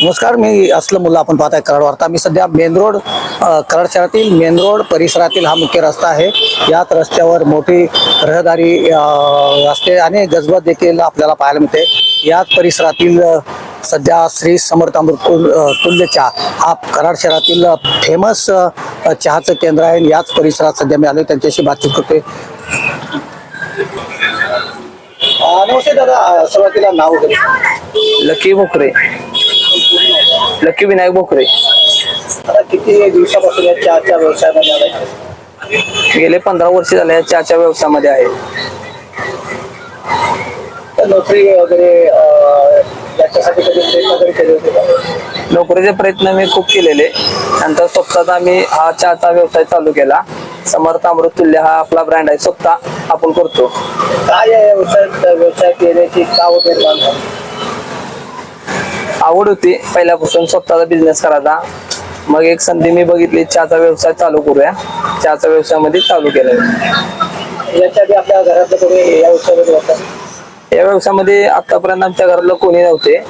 नमस्कार, मी असलम मुल्ला. आपण पाहताय कराड वार्ता. मी सध्या मेन रोड कराड शहरातील मेन रोड परिसरातील हा मुख्य रस्ता आहे. याच रस्त्यावर मोठी रहदारी असते आणि गजबज देखील आपल्याला पाहायला मिळते. याच परिसरातील सध्या श्री समर्थ अमृत तुल्य चहा हा कराड शहरातील फेमस चहाचं केंद्र आहे. याच परिसरात सध्या मी आलो, त्यांच्याशी बातचीत करतोय. नमस्ते दादा, सुरुवातीला नाव वगैरे? Lucky Bhokare, lucky Vinayak Bhokare. आता किती दिवसापासून या चहाच्या व्यवसायामध्ये आलाय? गेले 15 वर्ष झाले या चहाच्या व्यवसायामध्ये आहे. तर नोकरी वगैरे याच्यासाठी कधी प्रयत्न वगैरे केले होते का? नोकरीचे प्रयत्न मी खूप केलेले. नंतर स्वतःचा आम्ही हा चहाचा व्यवसाय चालू केला. समर्थ अमृत तुल्य हा आपला ब्रँड आहे, स्वतः आपण करतो. काय या व्यवसाय केल्याची का निर्माण झाली? आवड होती पहिल्यापासून स्वतःचा बिझनेस करायचा. मग एक संधी मी बघितली, चहाचा व्यवसाय चालू करूया. चहाचा व्यवसायामध्ये चालू केला. याच्या आधी आपल्या घरातलं कोणी या व्यवसायामध्ये होतं? या व्यवसायामध्ये आतापर्यंत आमच्या घराला कोणी नव्हते.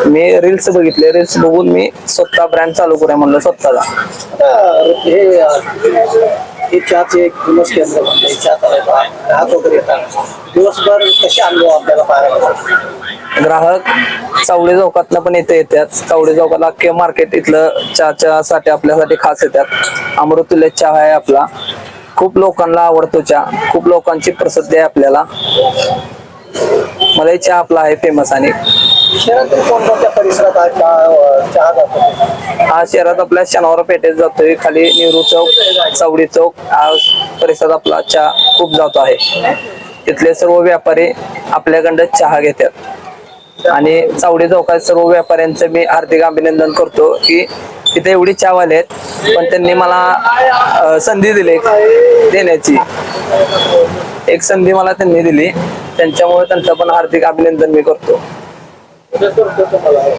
मी रील्स बघितले, रील्स बघून मी स्वतः ब्रँड चालू करूया म्हणलं स्वतःला. हे चहाचे एक फेमस केंद्र म्हणजे चहा ग्राहक वगैरे येतात, दिवसभर कसे अनुभव आपल्याला पाहायला मिळतात? ग्राहक चावडे चौकातनं पण येतात. चावडे चौकाला अख्खे मार्केट इथलं चहाच्या साठी आपल्यासाठी खास येतात. अमृतुल्य चहा आहे आपला. खूप लोकांना आवडतो चहा, खूप लोकांची प्रसिद्धी आहे आपल्याला. मला चहा आपला आहे फेमस. आणि शहरातील कोणकोणत्या परिसरात चहा जातो? हा शहरात आपल्या शनिवार पेठेत जातोय, खाली नेहरू चौक, चावडी चौक हा परिसरात आपला चहा खूप जातो आहे. तिथले सर्व व्यापारी आपल्याकडं चहा घेतात. आणि चावडी चौकात सर्व व्यापाऱ्यांचं मी हार्दिक अभिनंदन करतो की तिथे एवढी चहावाले आहेत, पण त्यांनी मला संधी दिली देण्याची. एक संधी मला त्यांनी दिली, त्यांच्यामुळे त्यांचं पण हार्दिक अभिनंदन मी करतो.